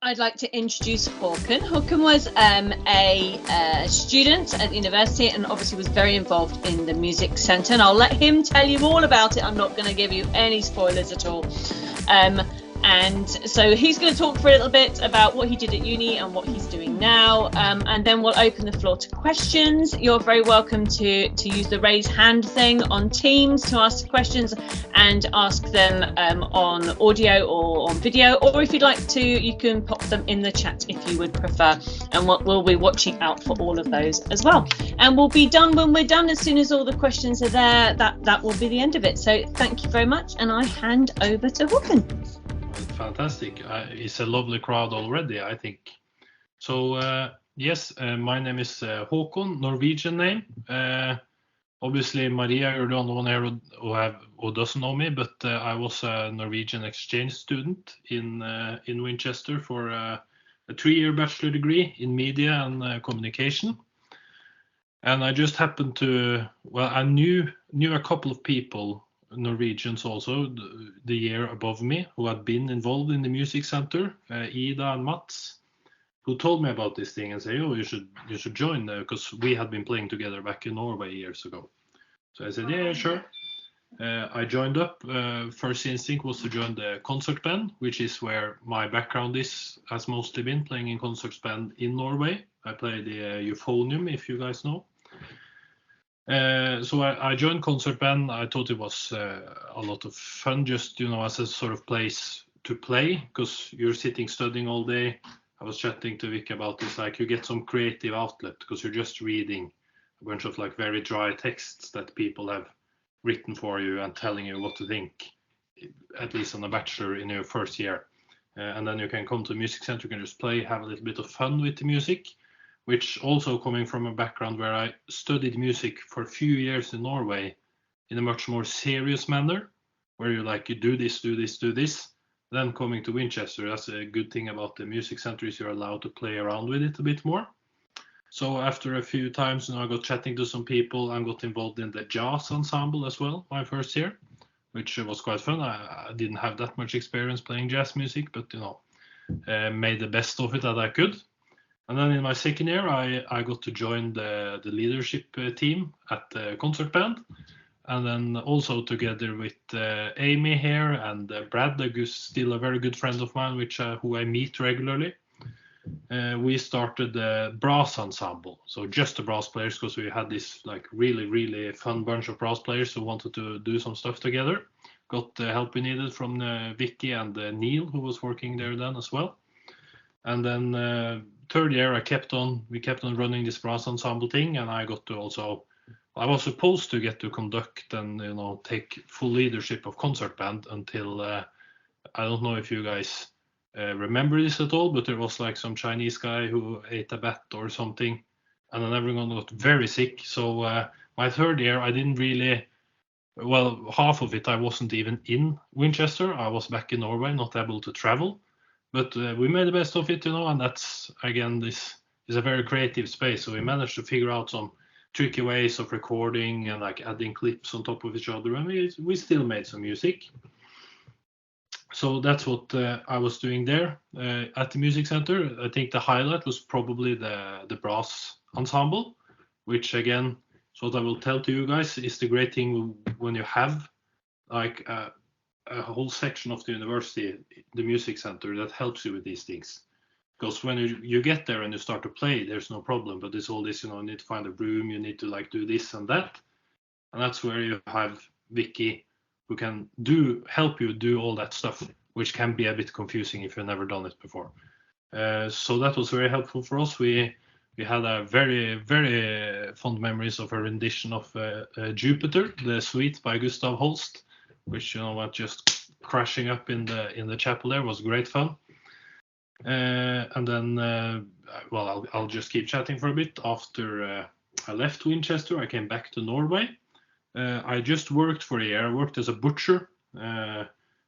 I'd like to introduce Hakon. Hakon was a student at university and obviously was very involved in the music centre. And I'll let him tell you all about it. I'm not going to give you any spoilers at all. And so he's going to talk for a little bit about what he did at uni and what he's doing now. And then we'll open the floor to questions. You're very welcome to use the raise hand thing on Teams to ask questions and ask them on audio or on video. Or if you'd like to, you can pop them in the chat if you would prefer. And we'll be watching out for all of those as well. And we'll be done when we're done. As soon as all the questions are there, that will be the end of it. So thank you very much. And I hand over to Hakon. Fantastic. It's a lovely crowd already, I think. So, yes, my name is Hakon, Norwegian name. Obviously, Maria, you're the only one here who doesn't know me, but I was a Norwegian exchange student in Winchester for a 3-year bachelor degree in media and communication. And I just happened to, well, I knew a couple of people, Norwegians also, the year above me, who had been involved in the music center, Ida and Mats, who told me about this thing and say, oh, you should join, because we had been playing together back in Norway years ago. So I said, yeah, sure. I joined up. First instinct was to join the concert band, which is where my background has mostly been, playing in concert band in Norway. I play the euphonium, if you guys know. So I joined concert band. I thought it was a lot of fun, just as a sort of place to play, because you're sitting studying all day. I was chatting to Vic about this, like you get some creative outlet because you're just reading a bunch of like very dry texts that people have written for you and telling you what to think, at least on a bachelor in your first year. And then you can come to the music center, you can just play, have a little bit of fun with the music. Which also coming from a background where I studied music for a few years in Norway in a much more serious manner, where you do this, do this, do this. Then coming to Winchester, that's a good thing about the music center is you're allowed to play around with it a bit more. So after a few times, I got chatting to some people and got involved in the jazz ensemble as well, my first year, which was quite fun. I didn't have that much experience playing jazz music, but made the best of it that I could. And then in my second year, I got to join the leadership team at the concert band. And then also together with Amy here and Brad, who's still a very good friend of mine, who I meet regularly. We started the brass ensemble. So just the brass players, because we had this really, really fun bunch of brass players who wanted to do some stuff together. Got the help we needed from Vicky and Neil, who was working there then as well. And then third year, we kept on running this brass ensemble thing, and I was supposed to get to conduct and take full leadership of concert band until I don't know if you guys remember this at all, but there was some Chinese guy who ate a bat or something, and then everyone got very sick. So my third year, I didn't really. Well, half of it I wasn't even in Winchester. I was back in Norway, not able to travel. But we made the best of it, and that's, again, this is a very creative space. So we managed to figure out some tricky ways of recording and adding clips on top of each other. And we still made some music. So that's what I was doing there at the music center. I think the highlight was probably the brass ensemble, which, again, so what I will tell to you guys is the great thing when you have a whole section of the university, the music center, that helps you with these things. Because when you get there and you start to play, there's no problem. But it's all this, you need to find a room, you need to do this and that. And that's where you have Vicky, who can help you do all that stuff, which can be a bit confusing if you've never done it before. So that was very helpful for us. We had a very, very fond memories of a rendition of Jupiter, the suite by Gustav Holst, which just crashing up in the chapel there was great fun. And then I'll just keep chatting for a bit. After I left Winchester, I came back to Norway. I just worked for a year. I worked as a butcher,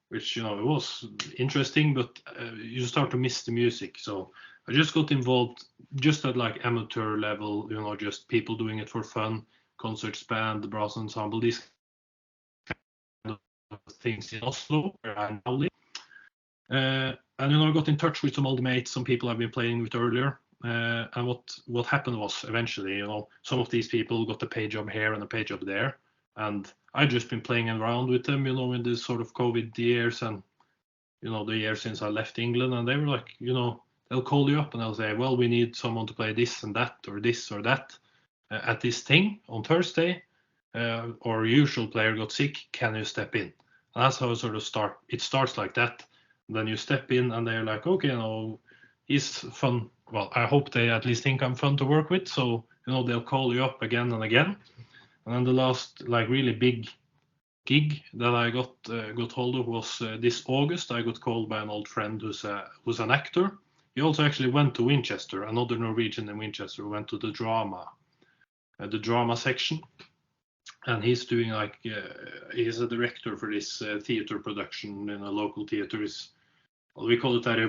which it was interesting, but you start to miss the music. So I just got involved just at amateur level, just people doing it for fun, concerts band, the brass ensemble, these things in Oslo, where I now live. And I got in touch with some old mates, some people I've been playing with earlier. And what happened was eventually, some of these people got a pay job here and a pay job there, and I'd just been playing around with them, in this sort of COVID years and the year since I left England, and they were like, they'll call you up and they'll say, well, we need someone to play this and that or this or that at this thing on Thursday. Our usual player got sick. Can you step in? And that's how it sort of start. It starts like that. Then you step in and they're like, okay, he's fun. Well, I hope they at least think I'm fun to work with. So, they'll call you up again and again. And then the last really big gig that I got hold of was this August. I got called by an old friend who's an actor. He also actually went to Winchester, another Norwegian in Winchester who went to the drama section. And he's doing he's a director for this theater production in a local theater. We call it a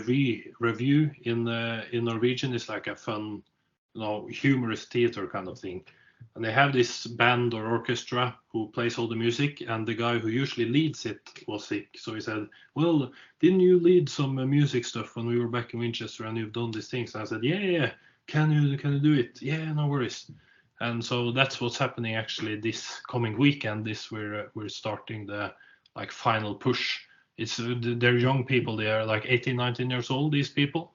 review in Norwegian. It's like a fun, humorous theater kind of thing. And they have this band or orchestra who plays all the music, and the guy who usually leads it was sick. So he said, well, didn't you lead some music stuff when we were back in Winchester and you've done these things? And I said, yeah. Can you do it? Yeah, no worries. And so that's what's happening actually this coming weekend. We're starting the final push. They're young people. They are 18, 19 years old, these people.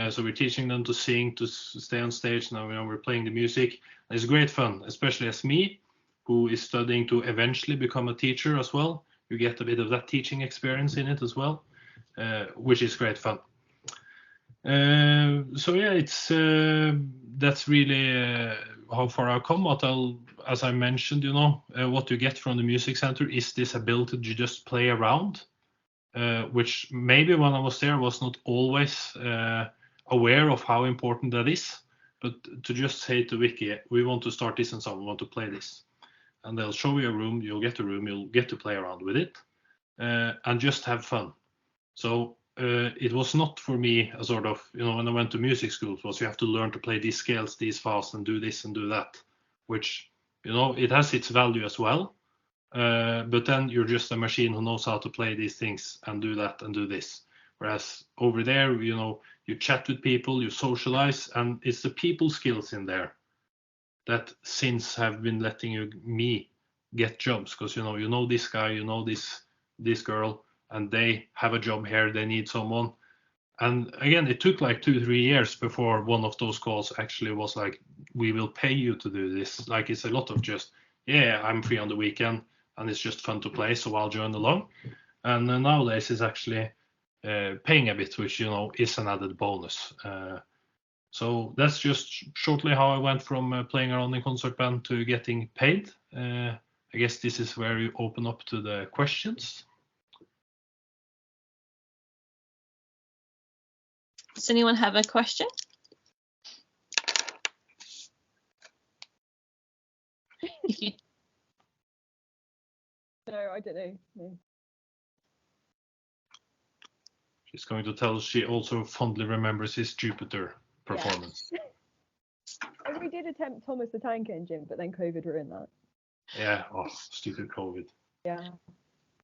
So we're teaching them to sing, to stay on stage. Now we're playing the music. It's great fun, especially as me, who is studying to eventually become a teacher as well. You get a bit of that teaching experience in it as well, which is great fun. So yeah, that's really how far I've come. As I mentioned, what you get from the music center is this ability to just play around, which maybe when I was there I was not always aware of how important that is. But to just say to Vicky, we want to start this and so we want to play this, and they'll show you a room, you'll get a room, you'll get to play around with it, and just have fun. So it was not for me a sort of, when I went to music school, it was you have to learn to play these scales, these fast, and do this and do that, which, it has its value as well. But then you're just a machine who knows how to play these things and do that and do this. Whereas over there, you chat with people, you socialize, and it's the people skills in there that since have been letting me get jobs, because you know this guy, this girl, and they have a job here, they need someone. And again, it took 2-3 years before one of those calls actually was we will pay you to do this. It's a lot of just, yeah, I'm free on the weekend and it's just fun to play, so I'll join along. And nowadays it's actually paying a bit, which is an added bonus. So that's just shortly how I went from playing around in concert band to getting paid. I guess this is where you open up to the questions. Does anyone have a question? No, I don't know. No. She's going to tell us she also fondly remembers his Jupiter performance. Yeah. We did attempt Thomas the Tank Engine, but then COVID ruined that. Yeah, stupid COVID. Yeah.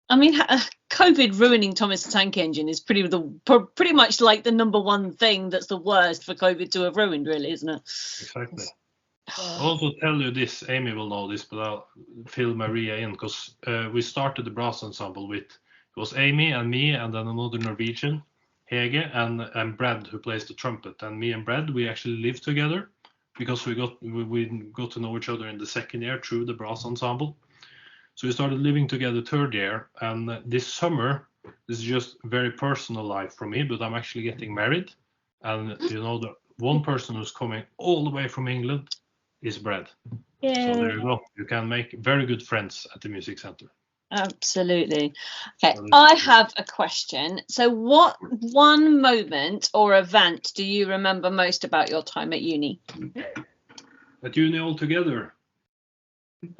I mean, COVID ruining Thomas the Tank Engine is pretty much the number one thing that's the worst for COVID to have ruined, really, isn't it? Exactly. Yeah. I'll also tell you this, Amy will know this, but I'll fill Maria in, because we started the brass ensemble with, it was Amy and me and then another Norwegian, Hege, and Brad, who plays the trumpet. And me and Brad, we actually lived together because we got to know each other in the second year through the brass ensemble. So we started living together third year, and this summer, this is just very personal life for me, but I'm actually getting married. And the one person who's coming all the way from England is Brad. Yeah. So there you go. You can make very good friends at the music center. Absolutely. Okay, I have a question. So what one moment or event do you remember most about your time at uni? At uni altogether? It's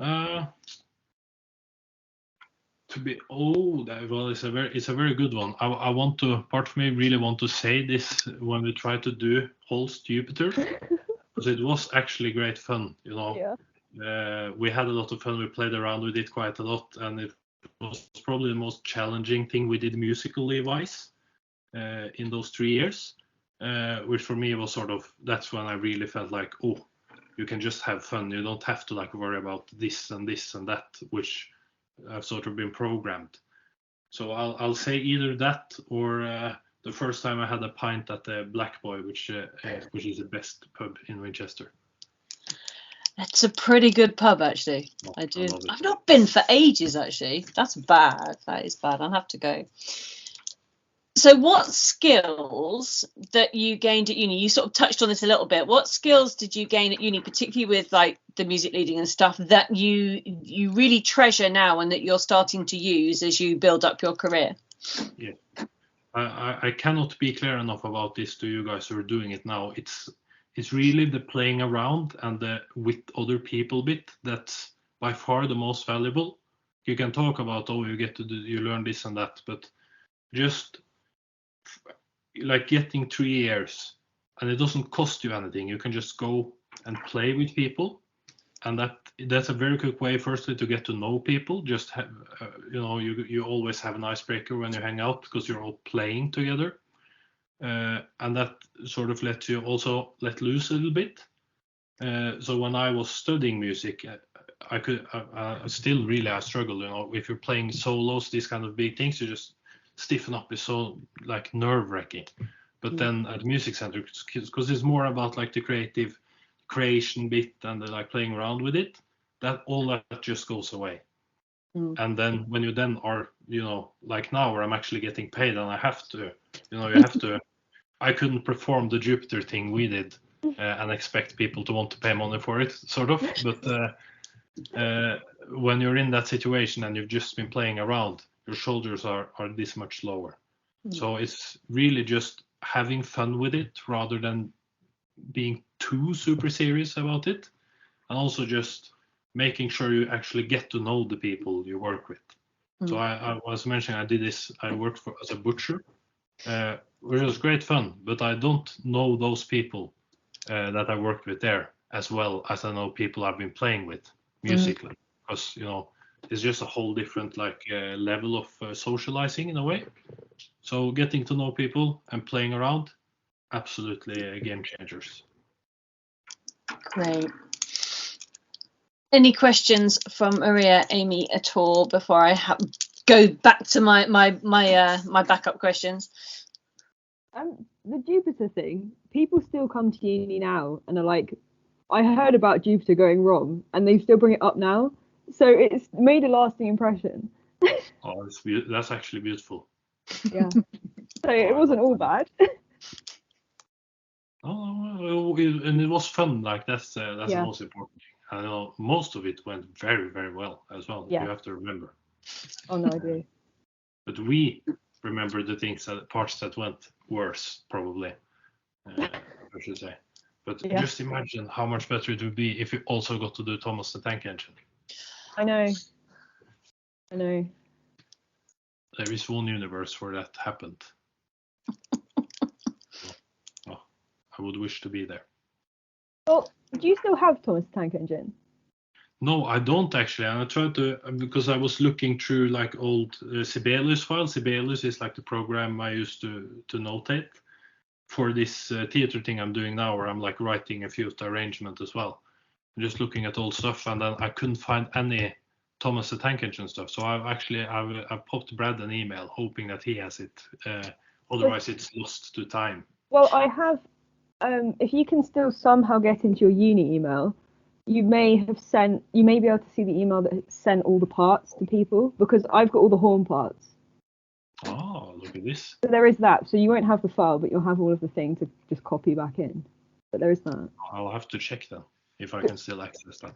a very good one. I want to, part of me really want to say this when we try to do Holst Jupiter, because it was actually great fun, Yeah. We had a lot of fun. We played around with it quite a lot, and it was probably the most challenging thing we did musically wise. in those 3 years, which for me was sort of, that's when I really felt like, oh, you can just have fun. You don't have to like worry about this and that, which I've sort of been programmed. So I'll say either that or the first time I had a pint at the Black Boy, which is the best pub in Winchester. It's a pretty good pub, actually. Oh, I do. I love it. I've not been for ages, actually. That's bad. That is bad. I'll have to go. So what skills that you gained at uni, you sort of touched on this a little bit, what skills did you gain at uni, particularly with like the music leading and stuff, that you really treasure now and that you're starting to use as you build up your career? Yeah, I cannot be clear enough about this to you guys who are doing it now. It's really the playing around and the with other people bit that's by far the most valuable. You can talk about, oh, you get to do, you learn this and that, but just like getting 3 years and it doesn't cost you anything. You can just go and play with people, and that's a very quick way, firstly, to get to know people. Just have, you always have an icebreaker when you hang out because you're all playing together, and that sort of lets you also let loose a little bit. So when I was studying music, I still really I struggle. If you're playing solos, these kind of big things, you just stiffen up. It's so like nerve-wracking. But then at the music center, because it's more about like the creative creation bit and the like playing around with it, that all that just goes away. And then when you then are, like now where I'm actually getting paid and I have to, you have to, I couldn't perform the Jupiter thing we did and expect people to want to pay money for it, sort of. But when you're in that situation and you've just been playing around, your shoulders are this much lower. So it's really just having fun with it rather than being too super serious about it, and also just making sure you actually get to know the people you work with. So I was mentioning I did this, I worked as a butcher, which was great fun, but I don't know those people that I worked with there as well as I know people I've been playing with musically, because it's just a whole different level of socializing in a way. So getting to know people and playing around, absolutely game changers. Great. Any questions from Maria, Amy at all before I go back to my backup questions? The Jupiter thing, people still come to uni now and are like, I heard about Jupiter going wrong, and they still bring it up now. So it's made a lasting impression. Oh, that's actually beautiful. Yeah. So it wasn't all bad. Oh, and it was fun. Like that's the most important thing. I know most of it went very, very well as well. Yeah. You have to remember. Oh no, I do. But we remember the parts that went worse, probably. I should say. But just imagine how much better it would be if you also got to do Thomas the Tank Engine. I know. There is one universe where that happened. I would wish to be there. Well, do you still have Thomas the Tank Engine? No, I don't actually. And I tried to, because I was looking through like old Sibelius files. Sibelius is like the program I used to notate for this theater thing I'm doing now, where I'm like writing a few of the arrangement as well. I'm just looking at old stuff, and then I couldn't find any Thomas the Tank Engine stuff. So I've popped Brad an email hoping that he has it. Otherwise, it's lost to time. Well, I have. If you can still somehow get into your uni email, you may be able to see the email that sent all the parts to people, because I've got all the horn parts. Oh, look at this. So there is that. So you won't have the file, but you'll have all of the thing to just copy back in. But there is that. I'll have to check then if I can still access that.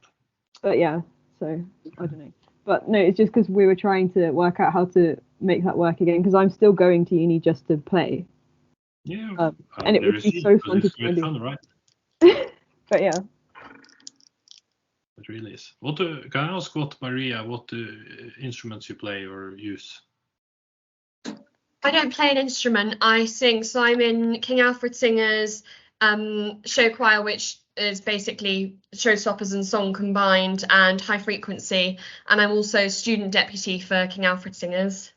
But yeah, so I don't know. But no, it's just because we were trying to work out how to make that work again, because I'm still going to uni just to play. Yeah, and it would be so fun to play. Fun, right? But yeah. It really is. Can I ask what instruments you play or use? I don't play an instrument. I sing. So I'm in King Alfred Singer's show choir, which is basically showstoppers and song combined, and high frequency. And I'm also student deputy for King Alfred Singers.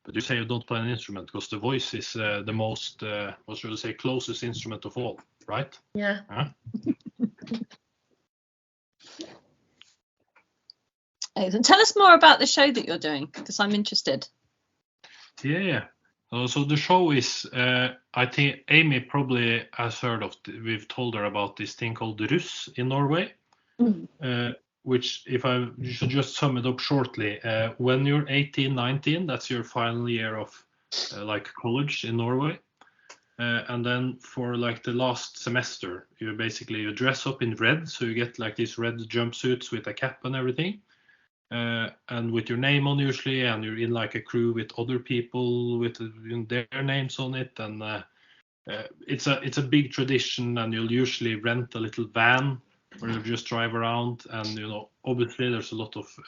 But you say you don't play an instrument because the voice is the most, what should I say, closest instrument of all, right? Yeah. Huh? Tell us more about the show that you're doing, because I'm interested. Yeah. So the show is, I think Amy probably has heard of, we've told her about this thing called the Russ in Norway, which if I should just sum it up shortly, when you're 18, 19, that's your final year of like college in Norway. And then for like the last semester, you dress up in red. So you get like these red jumpsuits with a cap and everything. And with your name on usually, and you're in like a crew with other people with their names on it, and it's a big tradition. And you'll usually rent a little van where you just drive around, and obviously there's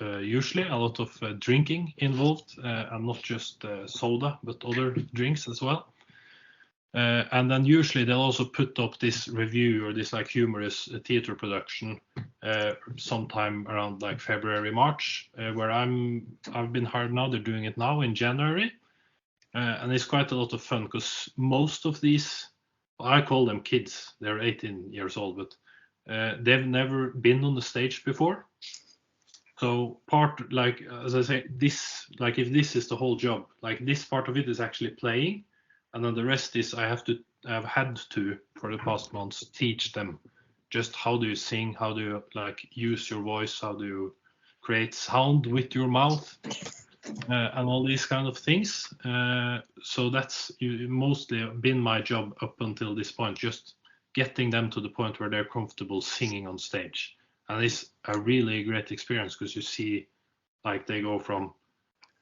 usually a lot of drinking involved, and not just soda but other drinks as well. And then usually they'll also put up this review or this like humorous theater production sometime around like February, March, where I've been hired now. They're doing it now in January, and it's quite a lot of fun because most of these, I call them kids. They're 18 years old, but they've never been on the stage before. So part, like as I say, this, like if this is the whole job, like this part of it is actually playing. And then the rest is I've had to for the past months teach them just how do you sing, how do you like use your voice, how do you create sound with your mouth, and all these kind of things. So that's mostly been my job up until this point, just getting them to the point where they're comfortable singing on stage. And it's a really great experience because you see like they go from,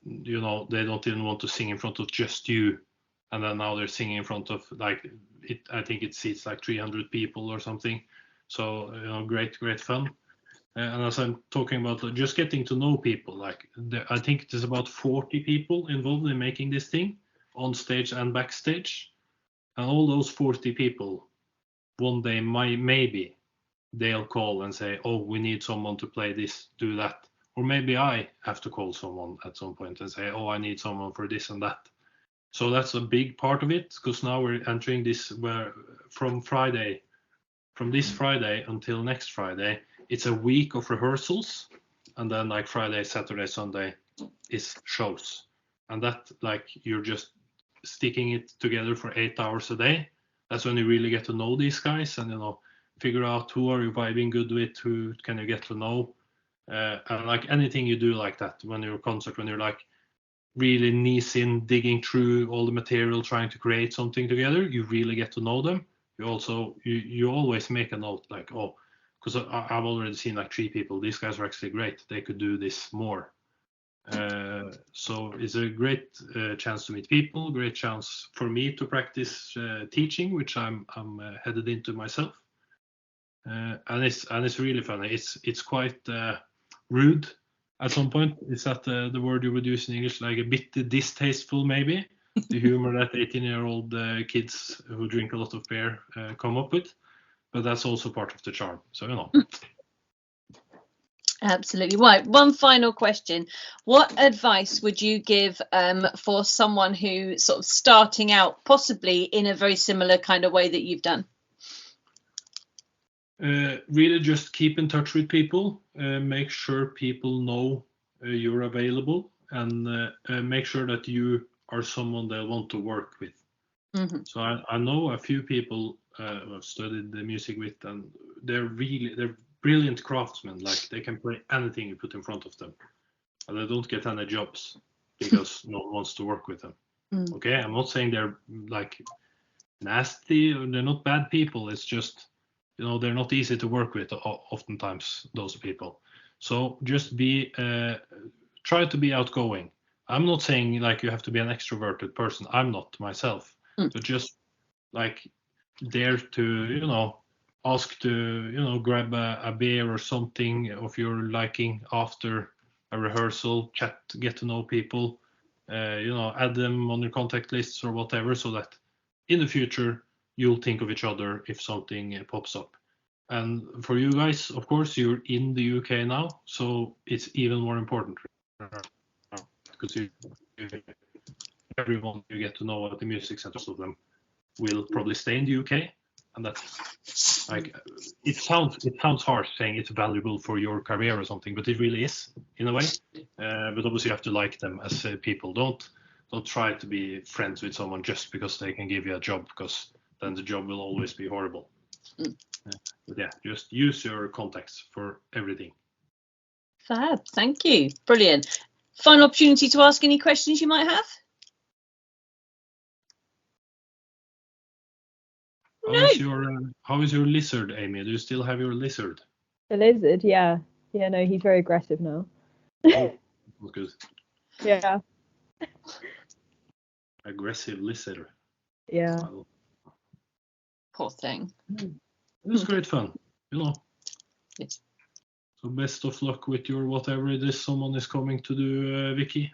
they don't even want to sing in front of just you. And then now they're singing in front of like I think it seats like 300 people or something. So great fun. And as I'm talking about just getting to know people, like I think there's about 40 people involved in making this thing on stage and backstage. And all those 40 people, one day maybe they'll call and say, oh, we need someone to play this, do that. Or maybe I have to call someone at some point and say, oh, I need someone for this and that. So that's a big part of it, because now we're entering this where from this Friday until next Friday, it's a week of rehearsals. And then like Friday, Saturday, Sunday is shows. And that like you're just sticking it together for 8 hours a day. That's when you really get to know these guys and, figure out who are you vibing good with, who can you get to know. And like anything you do like that when you're a concert, when you're like, really knees in, digging through all the material, trying to create something together, you really get to know them. You also you always make a note like, oh, because I've already seen like 3 people, these guys are actually great, they could do this more. So it's a great chance to meet people, great chance for me to practice teaching, which I'm headed into myself. And it's really funny. It's quite rude at some point. Is that the word you would use in English? Like a bit distasteful, maybe? The humor that 18-year-old kids who drink a lot of beer come up with. But that's also part of the charm. So, Absolutely. Right. One final question. What advice would you give for someone who's sort of starting out, possibly in a very similar kind of way that you've done? Really just keep in touch with people, make sure people know you're available, and make sure that you are someone they want to work with. Mm-hmm. So I know a few people I've studied the music with, and they're brilliant craftsmen. Like they can play anything you put in front of them, and they don't get any jobs because no one wants to work with them. Okay, I'm not saying they're like nasty or they're not bad people. It's just they're not easy to work with oftentimes, those people. So just try to be outgoing. I'm not saying like you have to be an extroverted person. I'm not myself. But just like dare to, ask to, grab a beer or something of your liking after a rehearsal, chat, get to know people, add them on your contact lists or whatever, so that in the future, you'll think of each other if something pops up. And for you guys, of course, you're in the UK now, so it's even more important because everyone you get to know at the music centers of them will probably stay in the UK, and that's like it sounds harsh saying it's valuable for your career or something, but it really is in a way. But obviously you have to like them as people. Don't try to be friends with someone just because they can give you a job, because then the job will always be horrible. But yeah, just use your contacts for everything. Fab, thank you, brilliant. Final opportunity to ask any questions you might have. How is your lizard, Amy? Do you still have your lizard? The lizard, yeah. Yeah, no, he's very aggressive now. Oh, good. Yeah. Aggressive lizard. Yeah. Wow. Poor thing. It was great fun, Yes. So best of luck with your whatever it is someone is coming to do, Vicky.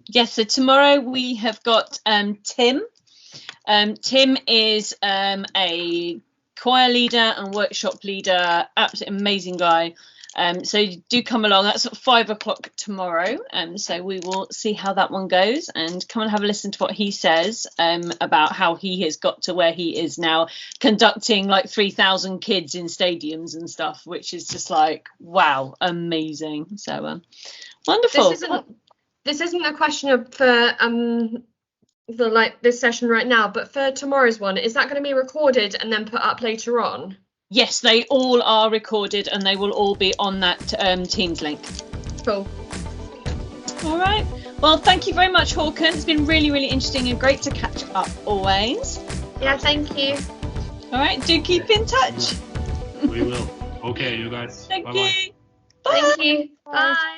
Yes, so tomorrow we have got Tim. Tim is a choir leader and workshop leader, absolutely amazing guy. So do come along. That's at 5 o'clock tomorrow. So we will see how that one goes, and come and have a listen to what he says about how he has got to where he is now, conducting like 3,000 kids in stadiums and stuff, which is just like, wow, amazing. So wonderful. This isn't a question for this session right now, but for tomorrow's one, is that going to be recorded and then put up later on? Yes, they all are recorded and they will all be on that Teams link. Cool. All right. Well, thank you very much, Hakon. It's been really, really interesting and great to catch up always. Yeah, thank you. All right, do keep in touch. We will. Okay, you guys. Thank Bye-bye. you. Bye. Thank you. Bye.